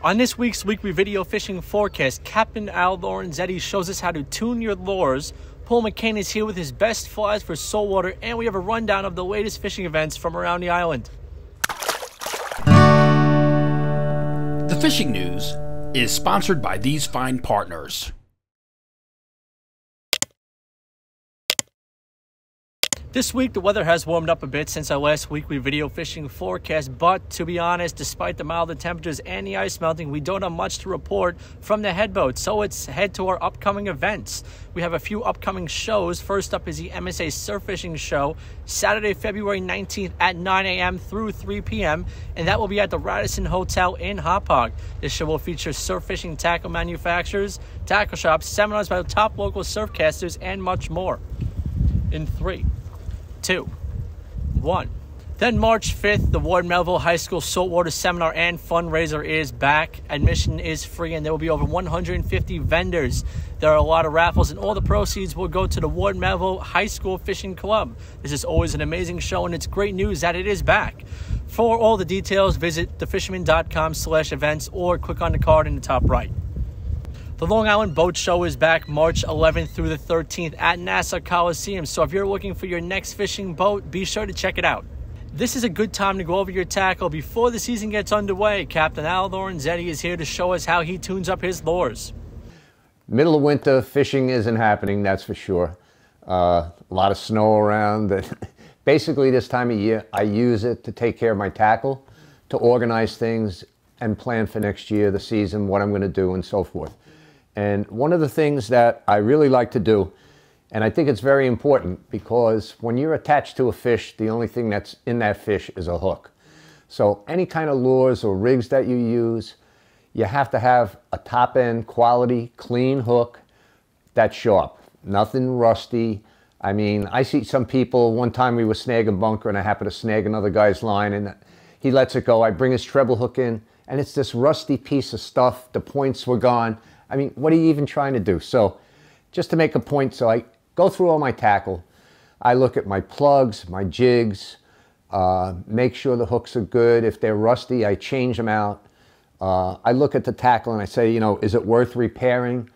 On this week's weekly video fishing forecast, Captain Lorenzetti shows us how to tune your lures. Paul McCain is here with his best flies for saltwater, and we have a rundown of the latest fishing events from around the island. The fishing news is sponsored by these fine partners. This week, the weather has warmed up a bit since our last weekly video fishing forecast, but to be honest, despite the milder temperatures and the ice melting, we don't have much to report from the headboat, so let's head to our upcoming events. We have a few upcoming shows. First up is the MSA Surf Fishing Show, Saturday, February 19th at 9 a.m. through 3 p.m., and that will be at the Radisson Hotel in Hauppauge. This show will feature surf fishing tackle manufacturers, tackle shops, seminars by the top local surfcasters, and much more. In 3, 2, 1. Then March 5th, the Ward Melville High School Saltwater Seminar and Fundraiser is back. Admission is free, and there will be over 150 vendors. There are a lot of raffles, and all the proceeds will go to the Ward Melville High School Fishing Club. This is always an amazing show, and it's great news that it is back. For all the details, visit thefisherman.com/events or click on the card in the top right. The Long Island Boat Show is back March 11th through the 13th at Nassau Coliseum. So if you're looking for your next fishing boat, be sure to check it out. This is a good time to go over your tackle before the season gets underway. Captain Lorenzetti is here to show us how he tunes up his lures. Middle of winter, fishing isn't happening, that's for sure. A lot of snow around. Basically, this time of year, I use it to take care of my tackle, to organize things and plan for next year, the season, what I'm going to do, and so forth. And one of the things that I really like to do, and I think it's very important, because when you're attached to a fish, the only thing that's in that fish is a hook. So any kind of lures or rigs that you use, you have to have a top-end quality, clean hook that's sharp, nothing rusty. I mean, I see some people, one time we were snagging bunker and I happened to snag another guy's line and he lets it go. I bring his treble hook in and it's this rusty piece of stuff. The points were gone. I mean, what are you even trying to do? So just to make a point, so I go through all my tackle. I look at my plugs, my jigs, make sure the hooks are good. If they're rusty, I change them out. I look at the tackle and I say, you know, is it worth repairing?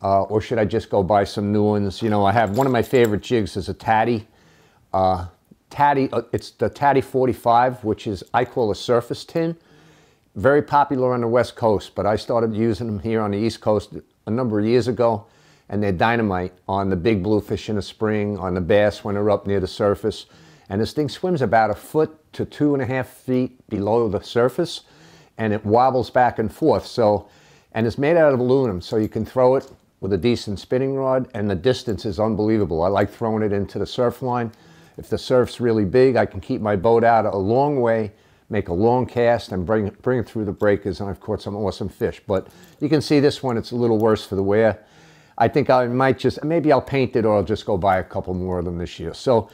Or should I just go buy some new ones? You know, I have one of my favorite jigs is a Tatty. It's the Tatty 45, which is, I call a surface tin. Very popular on the West Coast, but I started using them here on the East Coast a number of years ago, and they're dynamite on the big bluefish in the spring, on the bass when they're up near the surface. And this thing swims about 1 foot to 2.5 feet below the surface, and it wobbles back and forth. So, and it's made out of aluminum, so you can throw it with a decent spinning rod, and the distance is unbelievable. I like throwing it into the surf line. If the surf's really big, I can keep my boat out a long way, make a long cast and bring it through the breakers, and I've caught some awesome fish. But you can see this one, it's a little worse for the wear. I think I might just, maybe I'll paint it or I'll just go buy a couple more of them this year. So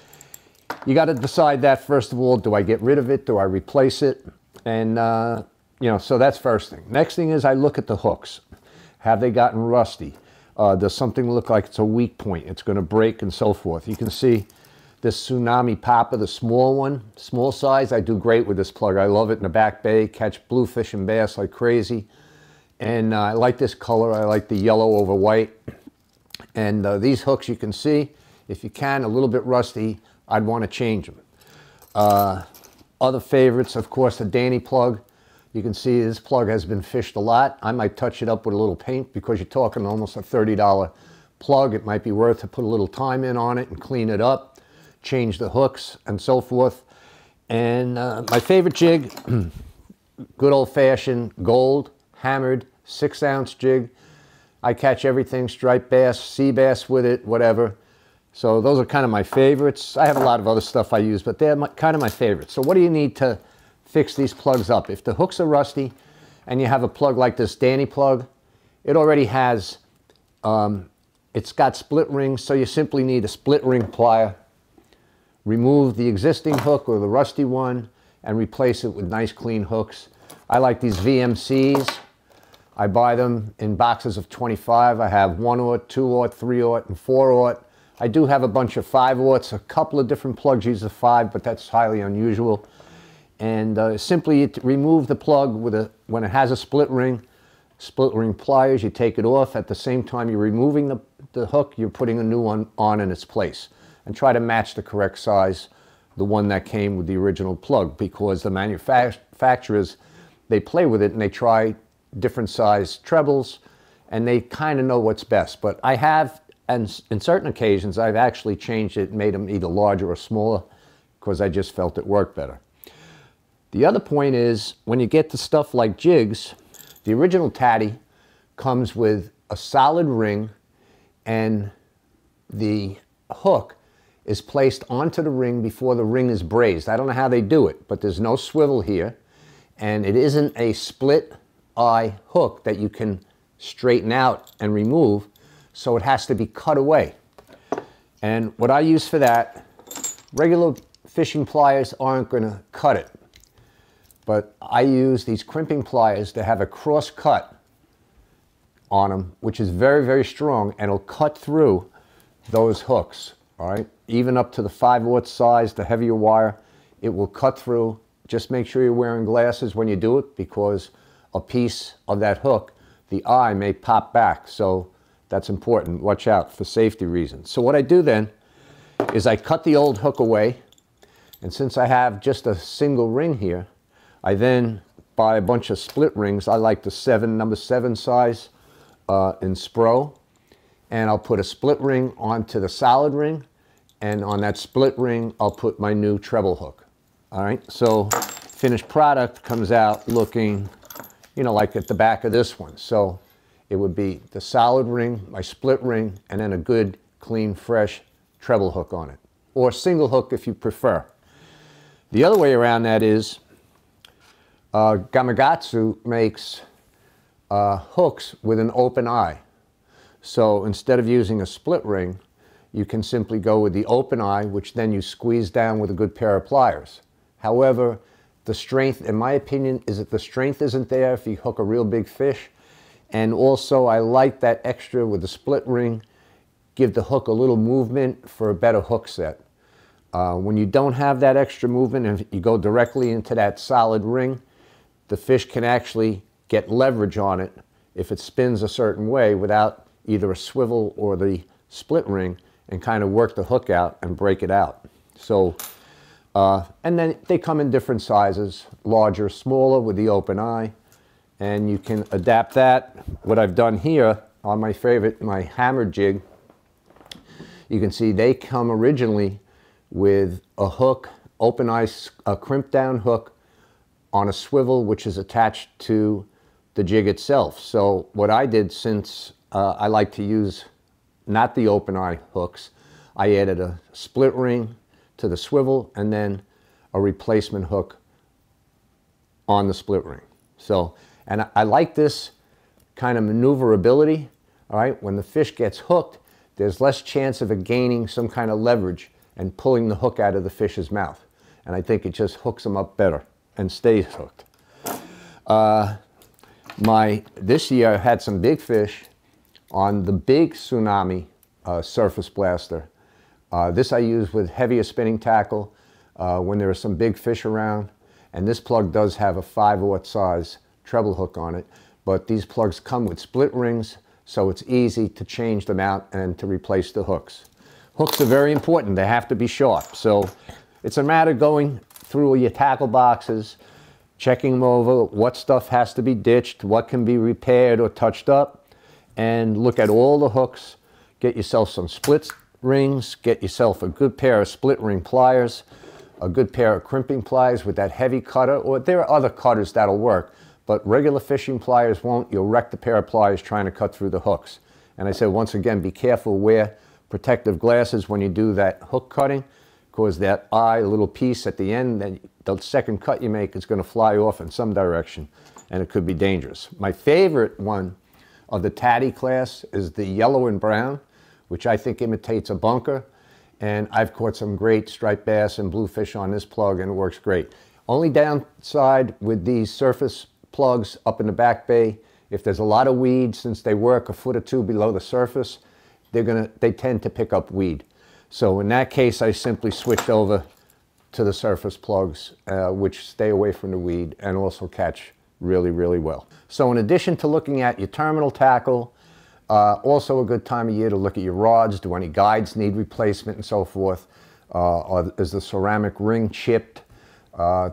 you got to decide that first of all. Do I get rid of it? Do I replace it? And, you know, so that's first thing. Next thing is I look at the hooks. Have they gotten rusty? Does something look like it's a weak point? It's going to break and so forth. You can see this Tsunami Popper, the small one, small size. I do great with this plug. I love it in the back bay, catch bluefish and bass like crazy. And I like this color. I like the yellow over white. And these hooks, you can see, if you can, a little bit rusty, I'd want to change them. Other favorites, of course, the Danny plug. You can see this plug has been fished a lot. I might touch it up with a little paint because you're talking almost a $30 plug. It might be worth to put a little time in on it and clean it up, change the hooks and so forth. And my favorite jig, good old-fashioned gold hammered 6-ounce jig. I catch everything, striped bass, sea bass with it, whatever. So those are kind of my favorites. I have a lot of other stuff I use, but they're kind of my favorites. So what do you need to fix these plugs up? If the hooks are rusty and you have a plug like this Danny plug, it already has, it's got split rings, so you simply need a split ring plier. Remove the existing hook or the rusty one and replace it with nice clean hooks. I like these VMCs. I buy them in boxes of 25. I have 1/0, 2/0, 3/0, and 4/0. I do have a bunch of 5/0. A couple of different plugs use a 5, but that's highly unusual. And simply you remove the plug with when it has a split ring pliers, you take it off. At the same time you're removing the hook, you're putting a new one on in its place. And try to match the correct size, the one that came with the original plug, because the manufacturers, they play with it and they try different size trebles and they kind of know what's best. But I have, and in certain occasions, I've actually changed it and made them either larger or smaller because I just felt it worked better. The other point is, when you get to stuff like jigs, the original Tatty comes with a solid ring and the hook is placed onto the ring before the ring is brazed. I don't know how they do it, but there's no swivel here, and it isn't a split eye hook that you can straighten out and remove, so it has to be cut away. And what I use for that, regular fishing pliers aren't going to cut it, but I use these crimping pliers to have a cross cut on them, which is very, very strong, and it'll cut through those hooks. All right, even up to the 5/0 size, the heavier wire, it will cut through. Just make sure you're wearing glasses when you do it, because a piece of that hook, the eye may pop back. So that's important. Watch out for safety reasons. So what I do then is I cut the old hook away, and since I have just a single ring here, I then buy a bunch of split rings. I like the number 7 size in Spro. And I'll put a split ring onto the solid ring, and on that split ring I'll put my new treble hook. All right, so finished product comes out looking, you know, like at the back of this one. So it would be the solid ring, my split ring, and then a good, clean, fresh treble hook on it, or single hook if you prefer. The other way around that is Gamakatsu makes hooks with an open eye. So instead of using a split ring, you can simply go with the open eye, which then you squeeze down with a good pair of pliers. However, the strength, in my opinion, is that the strength isn't there if you hook a real big fish. And also, I like that extra with the split ring, give the hook a little movement for a better hook set. When you don't have that extra movement and you go directly into that solid ring, the fish can actually get leverage on it if it spins a certain way without either a swivel or the split ring, and kind of work the hook out and break it out. So, and then they come in different sizes, larger, smaller with the open eye, and you can adapt that. What I've done here on my favorite, my hammer jig, you can see they come originally with a hook, open eye, a crimp down hook on a swivel, which is attached to the jig itself. So what I did, since I like to use not the open eye hooks, I added a split ring to the swivel and then a replacement hook on the split ring. So, and I like this kind of maneuverability. All right, when the fish gets hooked, there's less chance of it gaining some kind of leverage and pulling the hook out of the fish's mouth. And I think it just hooks them up better and stays hooked. This year I had some big fish on the big Tsunami surface blaster. This I use with heavier spinning tackle when there are some big fish around. And this plug does have a 5/0 size treble hook on it. But these plugs come with split rings, so it's easy to change them out and to replace the hooks. Hooks are very important. They have to be sharp. So it's a matter of going through your tackle boxes, checking them over, what stuff has to be ditched, what can be repaired or touched up, and look at all the hooks. Get yourself some split rings, get yourself a good pair of split ring pliers, a good pair of crimping pliers with that heavy cutter, or there are other cutters that'll work, but regular fishing pliers won't. You'll wreck the pair of pliers trying to cut through the hooks. And I said, once again, be careful, wear protective glasses when you do that hook cutting, because that eye, a little piece at the end, then the second cut you make is going to fly off in some direction, and it could be dangerous. My favorite one of the Tatty class is the yellow and brown, which I think imitates a bunker. And I've caught some great striped bass and bluefish on this plug, and it works great. Only downside with these surface plugs up in the back bay, if there's a lot of weed, since they work a foot or two below the surface, they tend to pick up weed. So in that case, I simply switched over to the surface plugs, which stay away from the weed and also catch really, really well. So in addition to looking at your terminal tackle, also a good time of year to look at your rods. Do any guides need replacement and so forth? Is the ceramic ring chipped?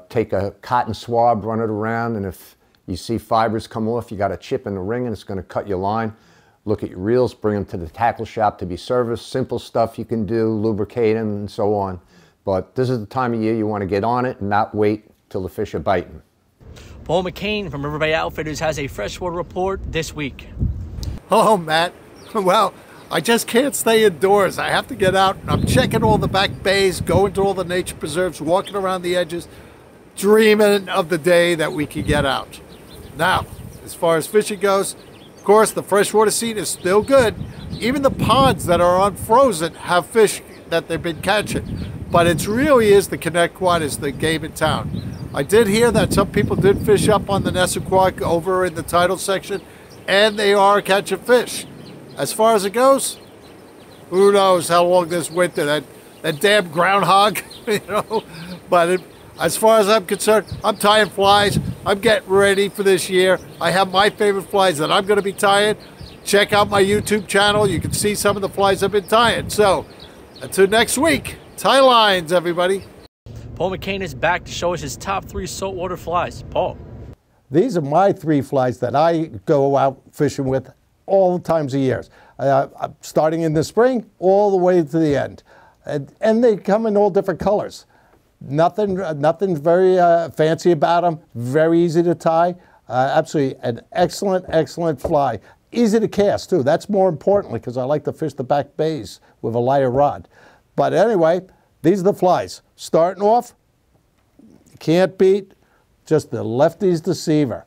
Take a cotton swab, run it around, and if you see fibers come off, you got a chip in the ring and it's going to cut your line. Look at your reels, bring them to the tackle shop to be serviced. Simple stuff you can do, lubricate them and so on. But this is the time of year you want to get on it and not wait till the fish are biting. Paul McCain from River Bay Outfitters has a freshwater report this week. Oh, Matt. Well, I just can't stay indoors. I have to get out. I'm checking all the back bays, going to all the nature preserves, walking around the edges, dreaming of the day that we can get out. Now, as far as fishing goes, of course, the freshwater scene is still good. Even the ponds that are unfrozen have fish that they've been catching. But it really is the Connecticut is the game in town. I did hear that some people did fish up on the Nessequak over in the tidal section, and they are catching fish. As far as it goes, who knows how long this winter, that damn groundhog, you know. But as far as I'm concerned, I'm tying flies. I'm getting ready for this year. I have my favorite flies that I'm going to be tying. Check out my YouTube channel. You can see some of the flies I've been tying. So, until next week, tie lines, everybody. Paul McCain is back to show us his top 3 saltwater flies. Paul. These are my 3 flies that I go out fishing with all times of years. Starting in the spring, all the way to the end. And they come in all different colors. Nothing very fancy about them. Very easy to tie. Absolutely an excellent, excellent fly. Easy to cast, too. That's more importantly because I like to fish the back bays with a lighter rod. But anyway, these are the flies. Starting off, you can't beat just the Lefty's Deceiver.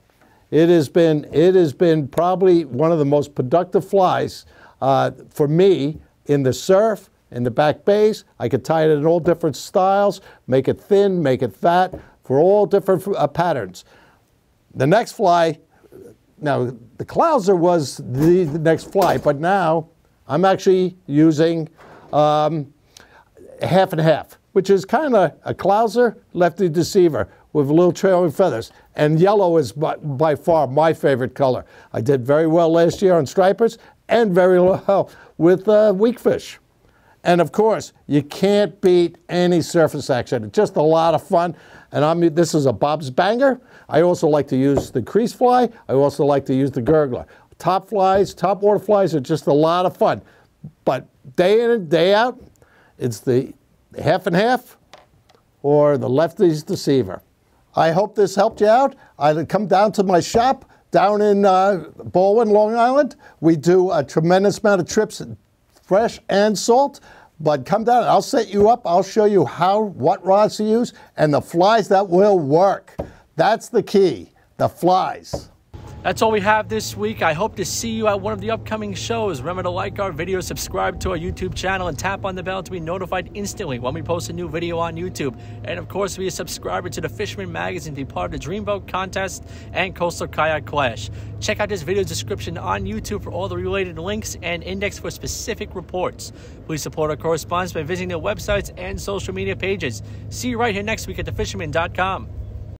It has been probably one of the most productive flies for me in the surf, in the back bays. I could tie it in all different styles, make it thin, make it fat, for all different patterns. The next fly, now the Clouser was the next fly, but now I'm actually using half and half, which is kind of a Clouser Lefty Deceiver with a little trailing feathers. And yellow is by far my favorite color. I did very well last year on stripers and very well with weakfish. And of course, you can't beat any surface action. It's just a lot of fun. And this is a Bob's Banger. I also like to use the crease fly. I also like to use the gurgler. Top flies, top water flies are just a lot of fun. But day in and day out, it's the half and half or the Lefty's Deceiver. I hope this helped you out. Come down to my shop down in Baldwin, Long Island. We do a tremendous amount of trips, fresh and salt. But come down, I'll set you up. I'll show you what rods to use and the flies that will work. That's the key, the flies. That's all we have this week. I hope to see you at one of the upcoming shows. Remember to like our video, subscribe to our YouTube channel, and tap on the bell to be notified instantly when we post a new video on YouTube. And of course, be a subscriber to the Fisherman magazine to be part of the Dreamboat Contest and Coastal Kayak Clash. Check out this video's description on YouTube for all the related links and index for specific reports. Please support our correspondents by visiting their websites and social media pages. See you right here next week at thefisherman.com.